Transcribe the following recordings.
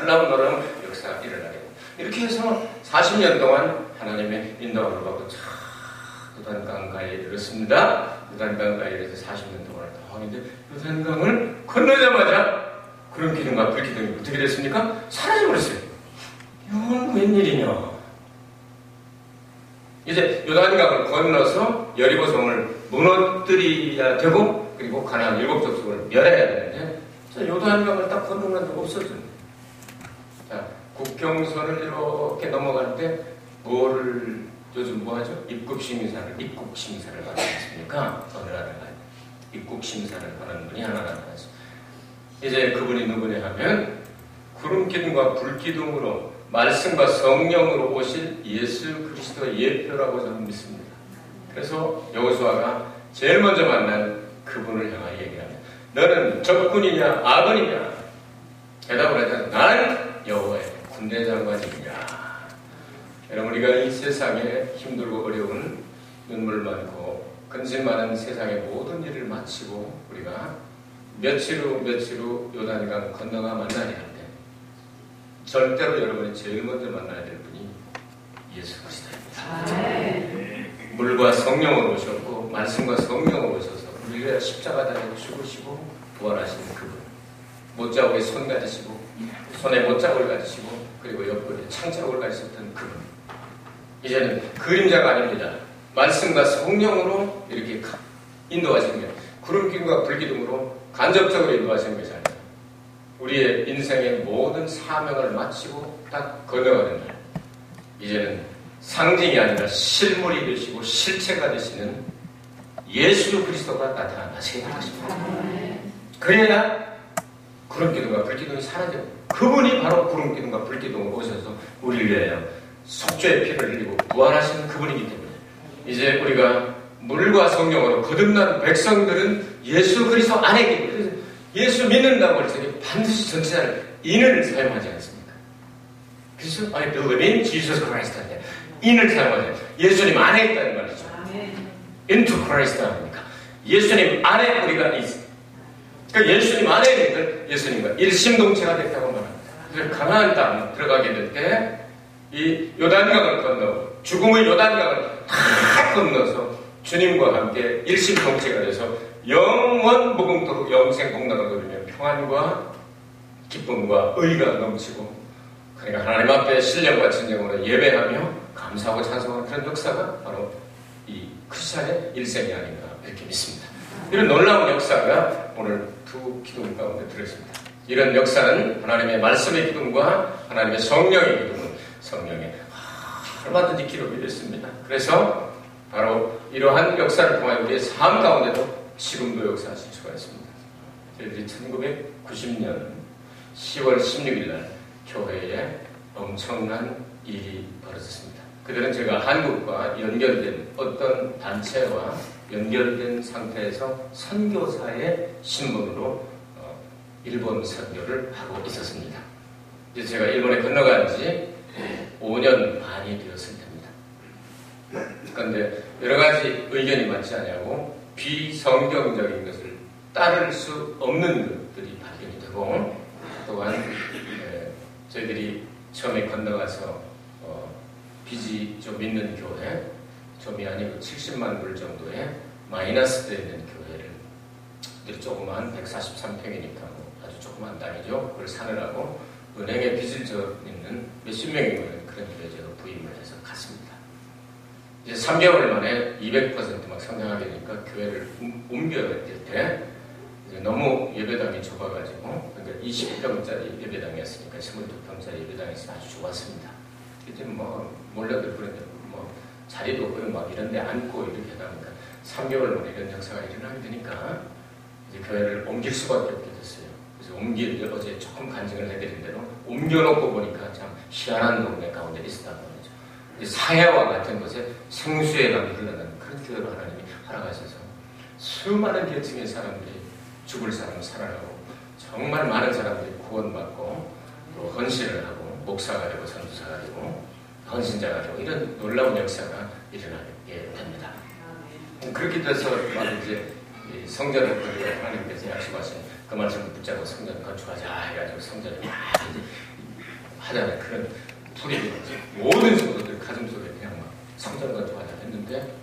놀라운 역사가 일어나게 됩니다. 이렇게 해서 40년 동안 하나님의 인도함을 받고 요단강가에 이르렀습니다. 요단강가에 이르러서 40년 동안을 더 하는데 요단강을 건너자마자 구름 기둥과 불 기둥이 어떻게 됐습니까? 사라져버렸어요. 이건 웬일이냐. 이제 요단강을 건너서 여리고성을 무너뜨려야 되고 그리고 가나안 7족속을 멸해야 되는데 요단강을 딱 건너면 없어졌어요. 자, 국경선을 이렇게 넘어갈 때 뭐를 요즘 뭐하죠? 입국심사를 받지 않습니까? 어느 나라가 입국심사를 하는 분이 하나 나타났어요. 이제 그분이 누구냐 하면 구름기둥과 불기둥으로 말씀과 성령으로 오실 예수 그리스도의 예표라고 저는 믿습니다. 그래서 여호수아가 제일 먼저 만난 그분을 향하여 얘기합니다. 너는 적군이냐 아버니냐? 대답을 하자. 나는 여호와의 군대 장관이냐. 여러분 우리가 이 세상에 힘들고 어려운 눈물 많고 근심 많은 세상의 모든 일을 마치고 우리가 며칠 후 요단강 건너가 만나야 할 때 절대로 여러분이 제일 먼저 만나야 될 분이 예수 그리스도입니다. 물과 성령으로 오셨고 말씀과 성령으로 오셔서 우리를 위해 십자가단에 죽으시고 부활하시는 그분, 못자국에 손 가지시고 손에 못자국을 가지시고 그리고 옆구리에 창자국을 가지셨던 그분, 이제는 그림자가 아닙니다. 말씀과 성령으로 이렇게 인도하시는 게 구름기둥과 불기둥으로 간접적으로 인도하시는 것이 아니라 우리의 인생의 모든 사명을 마치고 딱 건너가는 날, 이제는 상징이 아니라 실물이 되시고 실체가 되시는 예수 그리스도가 나타나시게 될 것입니다. 그래야 구름기둥과 불기둥이 사라져요. 그분이 바로 구름기둥과 불기둥으로 오셔서 우리를 위하여 속죄의 피를 흘리고 부활하시는 그분이기 때문에 이제 우리가 물과 성령으로 거듭난 백성들은 예수 그리스도 안에 있기 때문에 예수 믿는다고 해서 반드시 전치사를 인을 사용하지 않습니까? 그래서 I believe in Jesus Christ 한데 인을 사용하지 예수님 안에 있다는 말이죠. into Christ 아닙니까? 예수님 안에 우리가 있습니다. 그러니까 예수님 안에 있는 걸 예수님과 일심동체가 됐다고 말합니다. 그래서 가나안 땅 들어가게 될 때 이 요단강을 건너 죽음의 요단강을 다 건너서 주님과 함께 일심동체가 돼서 영원 무궁토록 영생 공락을 누리며 평안과 기쁨과 의가 넘치고 그러니까 하나님 앞에 신령과 진정으로 예배하며 감사하고 찬송하는 그런 역사가 바로 이 크리스찬의 일생이 아닌가 이렇게 믿습니다. 이런 놀라운 역사가 오늘 두 기둥 가운데 들어있습니다. 이런 역사는 하나님의 말씀의 기둥과 하나님의 성령의 기둥은 성령의 얼마든지 기록이 됐습니다. 그래서 바로 이러한 역사를 통하여 우리의 삶 가운데도 지금도 역사하실 수가 있습니다. 저희들이 1990년 10월 16일 날 교회에 엄청난 일이 벌어졌습니다. 그들은 제가 한국과 연결된 어떤 단체와 연결된 상태에서 선교사의 신분으로 일본 선교를 하고 있었습니다. 이제 제가 일본에 건너간 지 5년 반이 되었을 때입니다. 그런데 여러 가지 의견이 맞지 않냐고 비성경적인 것을 따를 수 없는 것들이 발견이 되고 또한 저희들이 처음에 건너가서 빚이 좀 있는 교회, 좀이 아니고 70만 불 정도의 마이너스 되어 있는 교회를 조그만 143평이니까 아주 조그만 땅이죠. 그걸 사느라고 은행에 빚을 져 있는 몇십 명이 모이는 그런 교회에 제가 부임을 해서 갔습니다. 이제 3개월 만에 200% 막 성장하게 되니까 교회를 옮겨야 될 때 너무 예배당이 좁아가지고 그러니까 20평짜리 예배당이었으니까 22평짜리 예배당이 있으면 아주 좋았습니다. 이제 뭐 몰려들 그런데 뭐 자리도 없고 막 이런 데 앉고 이렇게 하다 보니까 3개월 만에 이런 역사가 일어나게 되니까 이제 교회를 옮길 수밖에 없게 됐어요. 그래서 어제 조금 간증을 해드린 대로 옮겨놓고 보니까 참 희한한 동네 가운데 있었다는 거죠. 사해와 같은 곳에 생수의 강이 흘러가는 그런 교회로 하나님이 허락하셔서 수많은 계층의 사람들이 죽을 사람 살아나고 정말 많은 사람들이 구원받고 또 헌신을 하고 목사가 되고 선교사가 되고 헌신자가 되고 이런 놀라운 역사가 일어나게 됩니다. 그렇게 돼서 이제 성전을 건축 하나님께서 약속하신 그 말씀을 붙잡고 성전을 건축하자 해가지고 성전을 막 이제 하잖아요. 그런 불이 모든 성도들 가슴 속에 그냥 막 성전과 화장했는데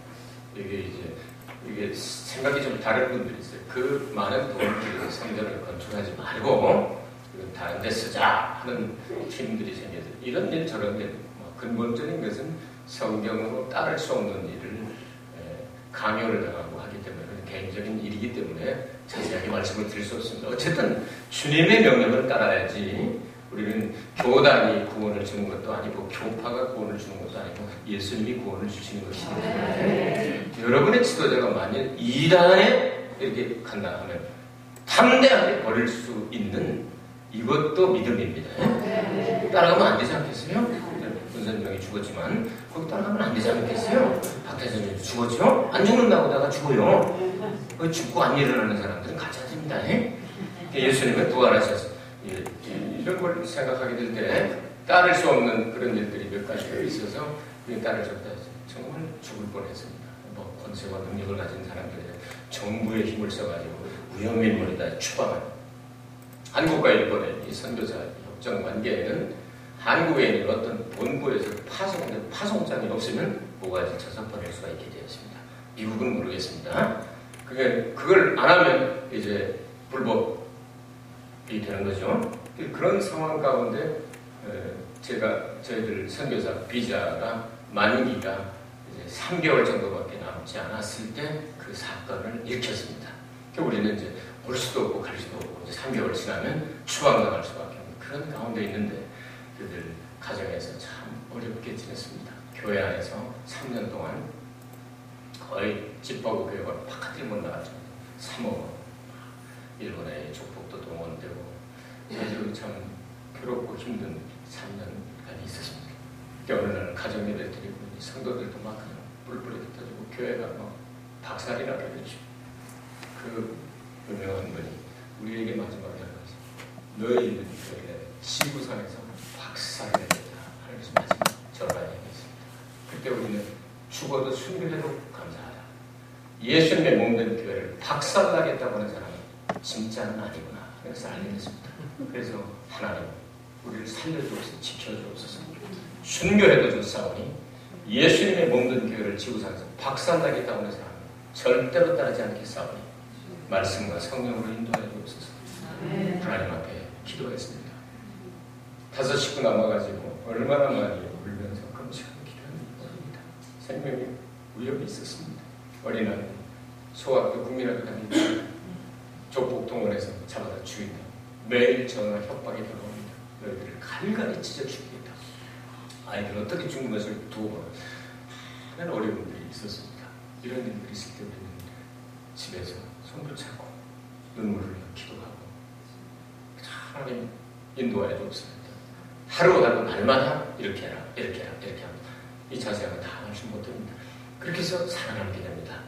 이게 생각이 좀 다른 분들이 있어요. 그 많은 돈을 들여서 성전을 건축하지 말고 다른 데 쓰자 하는 팀들이 생겨서 이런 일 저런 일 근본적인 것은 성경으로 따를 수 없는 일을 강요를 당하고 하기 때문에 개인적인 일이기 때문에 자세하게 말씀을 드릴 수 없습니다. 어쨌든 주님의 명령을 따라야지 우리는 교단이 구원을 주는 것도 아니고 교파가 구원을 주는 것도 아니고 예수님이 구원을 주시는 것이기 때문에 여러분의 지도자가 만일 이단에 이렇게 간다 하면 담대하게 버릴 수 있는 이것도 믿음입니다. 따라가면 안 되지 않겠어요? 문선명이 죽었지만 거기 따라가면 안 되지 않겠어요? 박태선이 죽었죠? 안 죽는다고 다가 죽어요. 죽고 안 일어나는 사람들은 가짜입니다. 예수님은 부활하셔서 이런 걸 생각하게 될 때 따를 수 없는 그런 일들이 몇 가지가 있어서 따를 줬다 해서 정말 죽을 뻔했습니다. 권세와 능력을 가진 사람들이 정부의 힘을 써가지고 위험인물이다 추방한 한국과 일본의 이 선교사 협정 관계에는 한국에 있는 어떤 본부에서 파송장이 없으면 모가지 쳐서 보낼 수가 있게 되었습니다. 미국은 모르겠습니다. 그걸 안 하면 이제 불법이 되는 거죠. 그런 상황 가운데 저희들 선교사 비자가 만기가 이제 3개월 정도밖에 남지 않았을 때 그 사건을 일으켰습니다. 우리는 이제 올 수도 없고 갈 수도 없고 이제 3개월 지나면 추방당할 수밖에 없는 그런 가운데 있는데 그들 가정에서 참 어렵게 지냈습니다. 교회 안에서 3년 동안 거의 집하고 교회가 바깥을 못 나갔죠. 3호 일본의 족복도 동원되고 아주 참 괴롭고 힘든 3년간이 있었습니다. 어느 날 가정 예배 드리고 성도들도 막 그냥 뿔뿔이 흩어지고 교회가 막 박살이 나게 되죠. 그 유명한 분이 우리에게 마지막에 하는 것이 너희는 교회 지구상에서 박살이 나겠다 하는 것이 마지막 절반이 있습니다. 그때 우리는 죽어도 순교해도 감사하다. 예수님의 몸된 교회를 박살나겠다고 하는 사람은 진짜는 아니구나 하는 것을 알게 됐습니다. 그래서 하나님 우리를 살려주옵소서 지켜주옵소서. 순교해도 좋사오니 예수님의 몸된 교회를 지구상에서 박살나겠다고 하는 사람은 절대로 따르지 않겠사오니 말씀과 성령으로 인도해 주옵소서. 하나님 앞에 기도했습니다. 5 식구 남아가지고 얼마나 많이 울면서 금식하는 기도하는 겁니다. 생명이 위협이 있었습니다. 어린아이 소학교 국민학교 다니는 족복동원에서 잡아다 죽인다. 매일 전화 협박이 들어옵니다. 너희들을 갈갈이 찢어 죽이겠다. 아이들 어떻게 죽는 것을 두고 하는 어려움들이 있었습니다. 이런 일들이 있을 때 우리는 집에서 손을 잡고 눈물을 흘려 기도하고 하나님 인도하여 주옵소서. 하루하루 날마다 이렇게 해라 이렇게 해라 이렇게 합니다. 이 자세하고 다 말씀 못합니다. 그렇게 해서 살아남게 됩니다.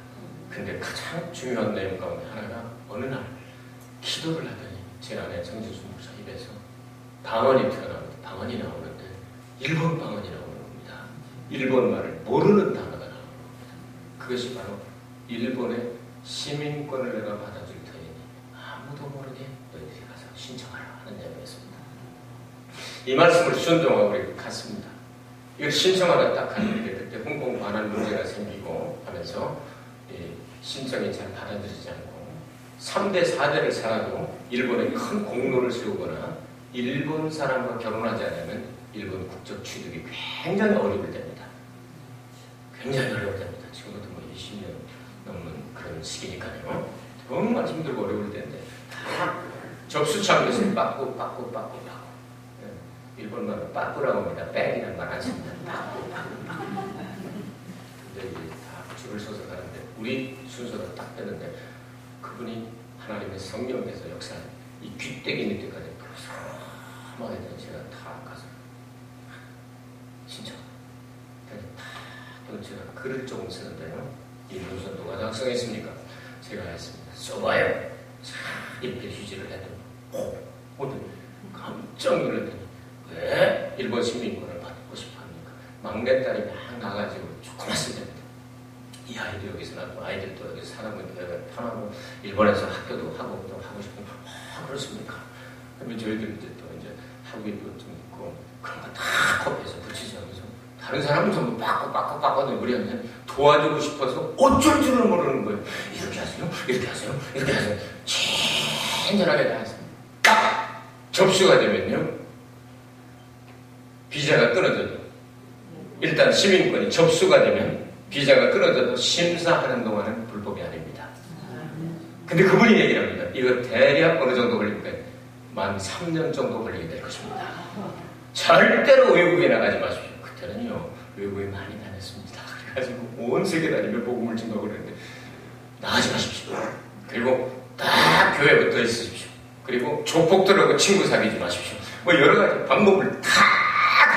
근데 가장 중요한 내용 가운데 하나가 어느 날 기도를 하더니 제 아내 정진수 목사 입에서 방언이 튀어나오는데 방언이 나오는데 일본 방언이 나오는 겁니다. 일본 말을 모르는 단어가 나오는 겁니다. 그것이 바로 일본의 시민권을 내가 받아줄 터이니 아무도 모르게 너희들이 가서 신청하라 하는 내용이었습니다. 이 말씀을 순종하고 우리 갔습니다. 이걸 신청하러 딱 갔는데 그때 홍콩 반환 문제가 생기고 하면서 신청이 잘 받아들이지 않고 3대 4대를 살아도 일본에 큰 공로를 세우거나 일본 사람과 결혼하지 않으면 일본 국적 취득이 굉장히 어려울 때입니다. 굉장히 어려울 때입니다. 지금부터 20년 넘는 그런 시기니까요. 정말 힘들고 어려울 때인데 다 접수창 것을 빠꾸 일본 말로 빠꾸라고 합니다. 백이라는 말 안 씁니다. 빠꾸. 근데 이제 다 줄을 서서 가는데 우리 순서가 딱 되는데 그분이 하나님의 성령께서 역사를 이 귀때기 있는 데까지 그렇게 제가 다 가서 신청. 그래서 제가 글을 조금 쓰는데요. 이 문서 누가 작성했습니까? 제가 했습니다. 써봐요. 이렇게 휴지를 했더니 오늘 깜짝 놀랐더니 왜 일본 시민권을 받고 싶어 합니까? 막내딸이 막 나가지고 조그맣을 때입니다. 이 아이도 여기서 나고 아이들도 여기서 살아보니까 편하고 일본에서 학교도 하고 또 하고 싶으면 그렇습니까? 그러면 저희들 이제 또 이제 타구에도 좀 있고 그런 거 다 커피해서 붙이죠. 그래서 다른 사람은 전부 빡빡 우리한테 도와주고 싶어서 어쩔 줄을 모르는 거예요. 이렇게 하세요, 이렇게 하세요, 이렇게 하세요. 친절하게 다 하세요. 딱 접수가 되면요, 비자가 끊어져도, 일단 시민권이 접수가 되면 비자가 끊어져도 심사하는 동안은 불법이 아닙니다. 근데 그분이 얘기를 합니다. 이거 대략 어느 정도 걸립니까? 만 3년 정도 걸리게 될 것입니다. 절대로 외국에 나가지 마십시오. 그때는요, 외국에 많이 다녔습니다. 그래가지고 온 세계 다니며 복음을 증거하고 그랬는데, 나가지 마십시오. 그리고 딱 교회 붙어 있으십시오. 그리고 조폭들하고 친구 사귀지 마십시오. 뭐 여러 가지 방법을 다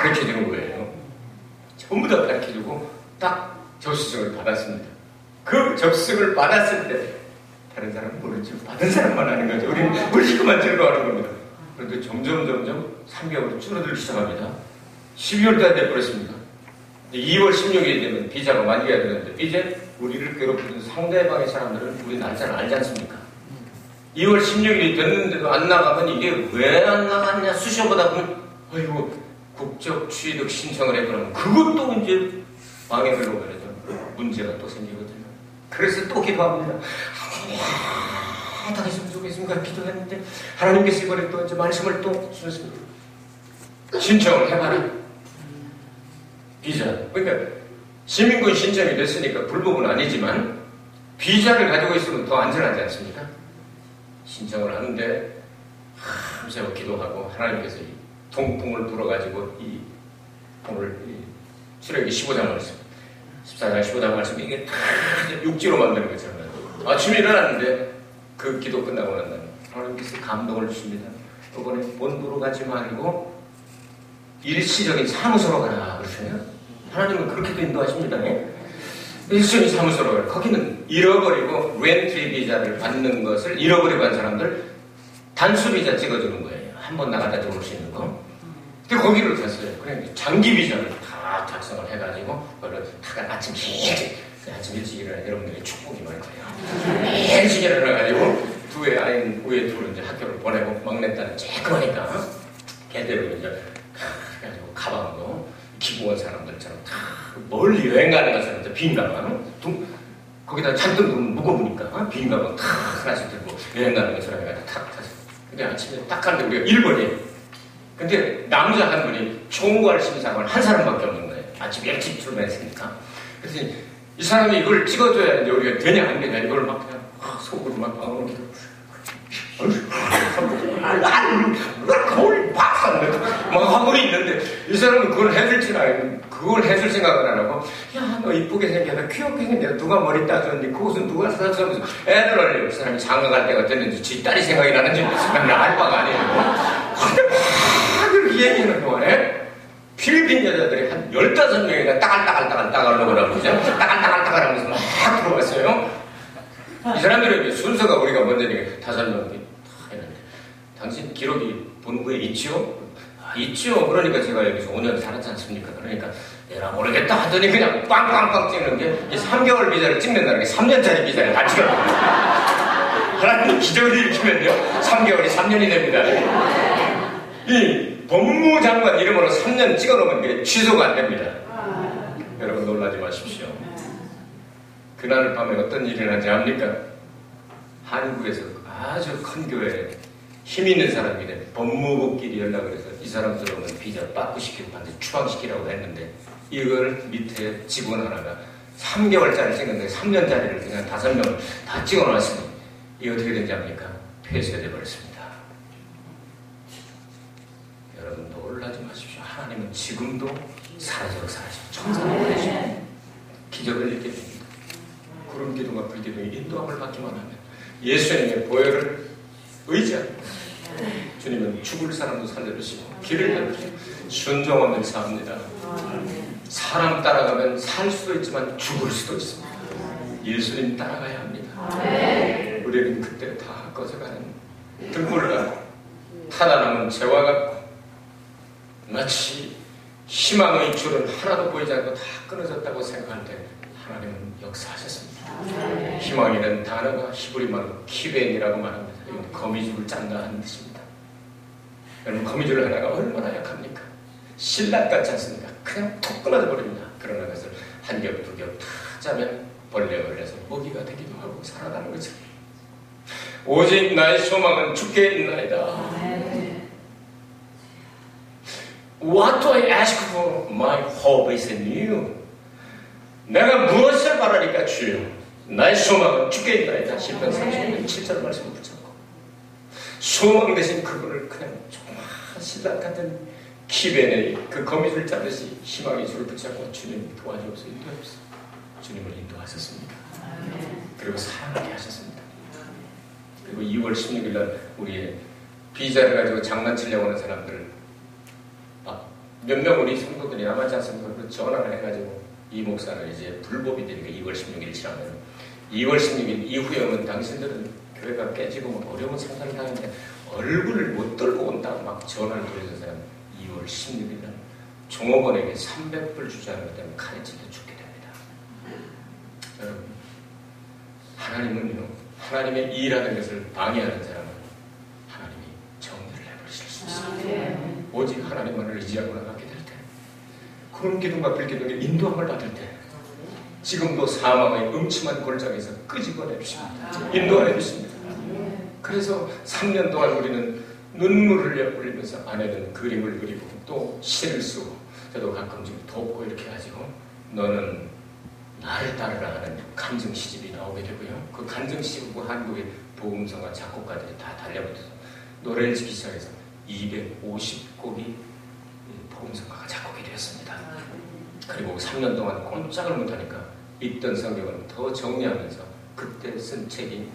가르쳐 주는 거예요. 전부 다 가르쳐 주고 딱 접수증을 받았습니다. 그 접수증을 받았을 때 다른 사람은 모르죠. 받은 사람만 하는 거죠. 우리 그만 즐거워하는 겁니다. 그런데 점점 3개월이 줄어들기 시작합니다. 12월 달에 돼버렸습니다. 2월 16일이 되면 비자가 만기가 되는데, 이제 우리를 괴롭히는 상대방의 사람들은 우리 날짜를 알지 않습니까? 2월 16일이 됐는데도 안 나가면 이게 왜 안 나갔냐 수셔보다 보면, 아이고, 국적 취득 신청을 해보면 그것도 이제 방해를 오면서 문제가 또 생기거든요. 그래서 또 기도합니다. 하나님 했으면 좋겠습니까? 기도했는데 하나님께서 이번에 또 이제 말씀을 또 주셨습니다. 신청을 해봐라. 비자. 그러니까 시민권 신청이 됐으니까 불법은 아니지만 비자를 가지고 있으면 더 안전하지 않습니까? 신청을 하는데 밤새워 기도하고 하나님께서 이 통풍을 불어가지고 이 오늘 출애굽기 15장 말씀, 14장 15장 말씀, 이게 다 육지로 만드는 것처럼 아침에 일어났는데 그 기도 끝나고 난 다음에 하나님께서 감동을 주십니다. 이번에 본부로 가지 말고 일시적인 사무소로 가라 그러세요. 하나님은 그렇게도 인도하십니다. 일시적인 사무소로 가라. 거기는 잃어버리고 렌트리 비자를 받는 것을 잃어버리고 한 사람들 단수 비자 찍어주는 거예요. 한 번 나갔다 들어올 수 있는 거. 근데 거기를 갔어요. 그래 장기 비자를 다 작성을 해가지고 그걸 다 아침 일찍 일어나 여러분들이 축복이 많을 거예요. 일찍 일어나가지고 두의 아이 우의 둘을 이제 학교를 보내고 막내딸은 쬐끔하니까 걔대로 이제 그래가지고 가방도 기부원 사람들처럼 다 멀리 여행 가는 것처럼 빈 가방 거기다 잔뜩 넣으면 무거우니까 빈 가방 다 하나씩 들고 여행 가는 것처럼 해가지고 탁 타서 근데 아침에 딱 갔는데 우리가 1번이에요. 근데 남자 한 분이 총괄 심사관을 한 사람밖에 없는 거예요. 아침 일찍 출발했으니까. 그래서 이 사람이 이걸 찍어줘야 하는데 우리가 되냐 안 되냐 이걸 막 그냥 속으로 막 방으로 거울 박사인데 막 화물이 있는데 이 사람은 그걸 해줄 생각은 안 하고 야 너 이쁘게 생겼다 귀엽게 생겼다 누가 머리 따줬는지 그 옷은 누가 사줬는지 애들 얼려 그 사람이 장가 갈 때가 됐는지 지 딸이 생각이 나는지 난 알 바가 아니에요. 근데 막 그렇게 얘기하는 동안에 필리핀 여자들이 한 15명이나 따갈따갈따갈따갈로 그러고 따갈따갈따갈 하면서 막 들어왔어요. 이 사람들은 순서가 우리가 먼저니까 5명이 다 했는데 당신 기록이 본부에 있지요? 있지요. 그러니까 제가 여기서 5년 살았지 않습니까? 그러니까 내가 모르겠다 하더니 그냥 빵빵빵 찍는 게 3개월 비자를 찍는다는 게 3년짜리 비자를 다 찍었거든요. 하나님 기적을 일으키면요 3개월이 3년이 됩니다. 이 법무장관 이름으로 3년 찍어놓으면 그게 취소가 안 됩니다. 여러분 놀라지 마십시오. 그날 밤에 어떤 일이 일어나지 압니까? 한국에서 아주 큰 교회에 힘 있는 사람인데 법무부끼리 연락을 해서 이 사람 들어오면 비자 빠꾸시키고 반드시 추방시키라고 했는데 이걸 밑에 직원 하나가 3개월짜리 찍는데 3년짜리를 그냥 5명을 다 찍어놨으니 이게 어떻게 된지 압니까? 폐쇄돼 버렸습니다. 여러분 놀라지 마십시오. 하나님은 지금도 사라지고 천사를 보내시고 기적을 일으켜 줍니다. 구름 기둥과 불 기둥이 인도함을 받기만 하면 예수님의 보혈을 의지합니다. 주님은 죽을 사람도 살려주시고 길을 열어주시고 순종하면 삽니다. 사람 따라가면 살 수도 있지만 죽을 수도 있습니다. 예수님 따라가야 합니다. 우리는 그때 다 꺼져가는 등불과 타다 남은 재와 같고 마치 희망의 줄은 하나도 보이지 않고 다 끊어졌다고 생각할 때 하나님은 역사하셨습니다. 희망이라는 단어가 히브리 말로 키벤이라고 말합니다. 거미줄을 짠다 하는 뜻입니다. 여러분, 거미줄 하나가 얼마나 약합니까? 신라 같지 않습니까? 그냥 톡 끊어져 버립니다. 그러나 그것을 한 겹, 두 겹 다 짜면 벌레가 걸려서 먹이가 되기도 하고 살아가는 거죠. 오직 나의 소망은 주께 있나이다. What do I ask for? My hope is in you. 내가 무엇을 바라니까 주여, 나의 소망은 주께 있나이다. 시편 30편 7절 말씀을 붙잡고 소망 대신 그분을 그냥 정말 신라 같은 기벤에 그 거미줄 짜듯이 희망의 줄을 붙잡고 주님 도와주옵소서, 인도하옵소서. 주님을 인도하셨습니다. 그리고 사랑하게 하셨습니다. 그리고 2월 16일 날 우리의 비자를 가지고 장난치려고 하는 사람들 몇 명 우리 성도들이 남았지 않습니까? 그 전화를 해가지고 이 목사는 이제 불법이 되니까 2월 16일 지나면 2월 16일 이후에 오면 당신들은 교회가 깨지고 막 어려운 상사를 당했는데 얼굴을 못 들고 온다고 막 전화를 돌리는 사람 2월 16일 날 종업원에게 300불 주지 않을 때는 칼에 찔려 죽게 됩니다. 여러분, 하나님은요, 하나님의 일하는 것을 방해하는 사람은 하나님이 정죄를 해버리실 수 있습니다. 오직 하나님만을 의지하고 나가게 될 때, 구름 기둥과 불 기둥의 인도함을 받을 때, 지금도 사망의 음침한 골장에서 끄집어내 주십니다. 인도해 주십니다. 그래서 3년 동안 우리는 눈물을 흘리면서 아내는 그림을 그리고 또 시를 쓰고, 저도 가끔 좀 돕고 이렇게 가지고 너는 나를 따르라 하는 감정 시집이 나오게 되고요. 그 감정 시집고 한국의 복음성가 작곡가들이 다 달려붙어서 노래를 짓기 시작해서 250곡이 복음성가가 작곡이 되었습니다. 그리고 3년 동안 꼼짝을 못하니까 읽던 성경을 더 정리하면서 그때 쓴 책이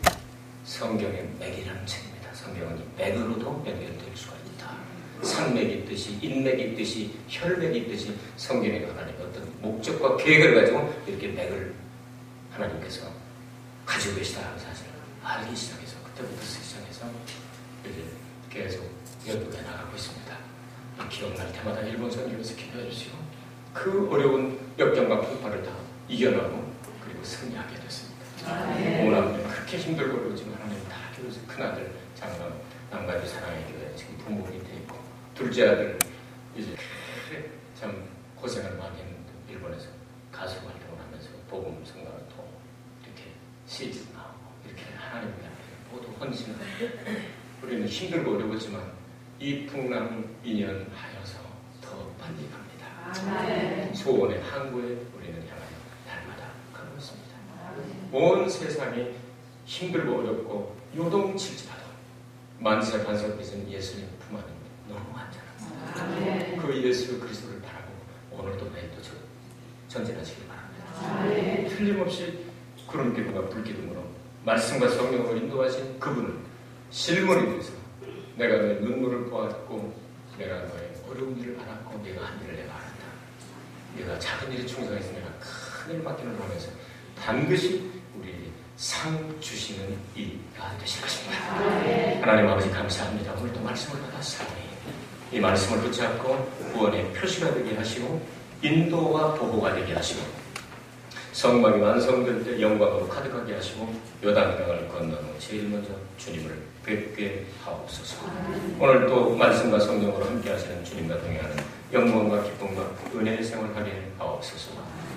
성경의 맥이라는 책입니다. 성경은 이 맥으로도 연결될 수가 있다. 산맥이 있듯이 인맥이 있듯이 혈맥이 있듯이 성경에 하나님의 어떤 목적과 계획을 가지고 이렇게 맥을 하나님께서 가지고 계시다는 사실을 알기 시작해서 그때부터 시작해서 이제 계속 연구해 나가고 있습니다. 기억날 때마다 일본 선교에서 기도해 주시고 그 어려운 역경과 풍파를 다 이겨나고 그리고 승리하게 됐습니다. 오늘 그렇게 힘들고 어려우지만 하나님 다 기도해서 큰아들 장남 남가주 사랑의 교회 지금 부모 밑에 있고 둘째 아들 이제 참 고생을 많이 했는데 일본에서 가수 활동을 하면서 복음 성가를 또 이렇게 시집 나오고 이렇게 하나님 앞에 모두 헌신하고 우리는 힘들고 어려웠지만 이 풍랑 인연하여서 더 빨리 갑니다. 소원의 항구에 우리는 향하여 날마다 가고 있습니다. 온 세상이 힘들고 어렵고 요동칠지라도 만세 반석이신 예수님 품 안에 너무 안전합니다. 그 예수 그리스도를 바라고 오늘도 내일도 전진하시길 바랍니다. 틀림없이 구름 기둥과 불 기둥으로 말씀과 성령으로 인도하신 그분은 실물이 돼서 내가 너의 눈물을 보았고 내가 너의 어려운 일을 알았고 네가 한 일을 내가 알았다. 네가 작은 일에 충성해서 내가 큰 일 맡기는 하면서 반드시 우리에게 상 주시는 이가 되실 것입니다. 하나님 아버지 감사합니다. 오늘도 말씀을 받았사오니 이 말씀을 붙잡고 구원의 표시가 되게 하시고 인도와 보호가 되게 하시고 성막이 완성될 때 영광으로 가득하게 하시고 요단강을 건넌 후 제일 먼저 주님을 뵙게 하옵소서. 오늘 또 말씀과 성령으로 함께 하시는 주님과 동행하는 영광과 기쁨과 은혜의 생활하게 하옵소서.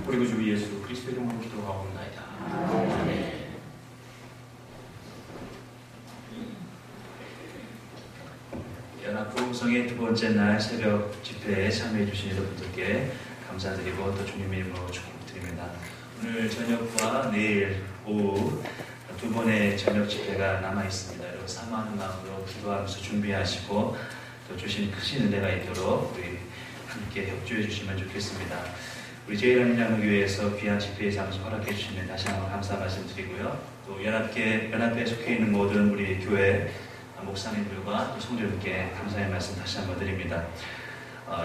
우리 구주 예수 그리스도의 이름으로 기도하옵나이다. 아멘. 연합복음성의 두 번째 날 새벽 집회에 참여해 주신 여러분들께 감사드리고 또 주님의 이름으로 축복드립니다. 오늘 저녁과 내일 오후 두 번의 저녁 집회가 남아 있습니다. 여러분 사모하는 마음으로 기도하면서 준비하시고 또 주신 크신 은혜가 있도록 우리 함께 협조해 주시면 좋겠습니다. 우리 제1한인양교회에서 귀한 집회의 장소 허락해 주시면 다시 한번 감사 말씀드리고요. 또 연합회에 속해 있는 모든 우리 교회 목사님들과 또 성도님께 감사의 말씀 다시 한번 드립니다.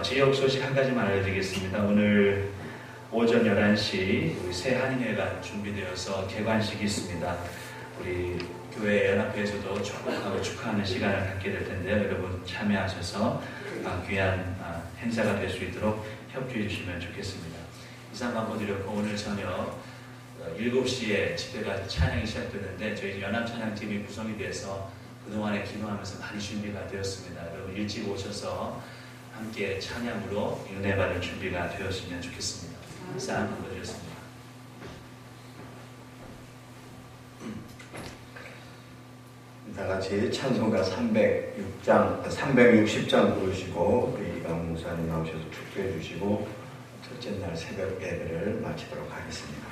지역 소식 한 가지만 알려드리겠습니다. 오늘 오전 11시 우리 새 한인회가 준비되어서 개관식이 있습니다. 우리 교회 연합회에서도 축복하고 축하하는 시간을 갖게 될 텐데요. 여러분 참여하셔서 귀한 행사가 될 수 있도록 협조해 주시면 좋겠습니다. 이상 광고드렸고 오늘 저녁 7시에 집회가 찬양이 시작되는데 저희 연합 찬양팀이 구성이 돼서 그동안에 기도하면서 많이 준비가 되었습니다. 여러분 일찍 오셔서 함께 찬양으로 은혜 받을 준비가 되었으면 좋겠습니다. 쌍 불러주셨습니다. 다 같이 찬송가 360장 부르시고 우리 이강 목사님 나오셔서 축도해 주시고 첫째 날 새벽 예배를 마치도록 하겠습니다.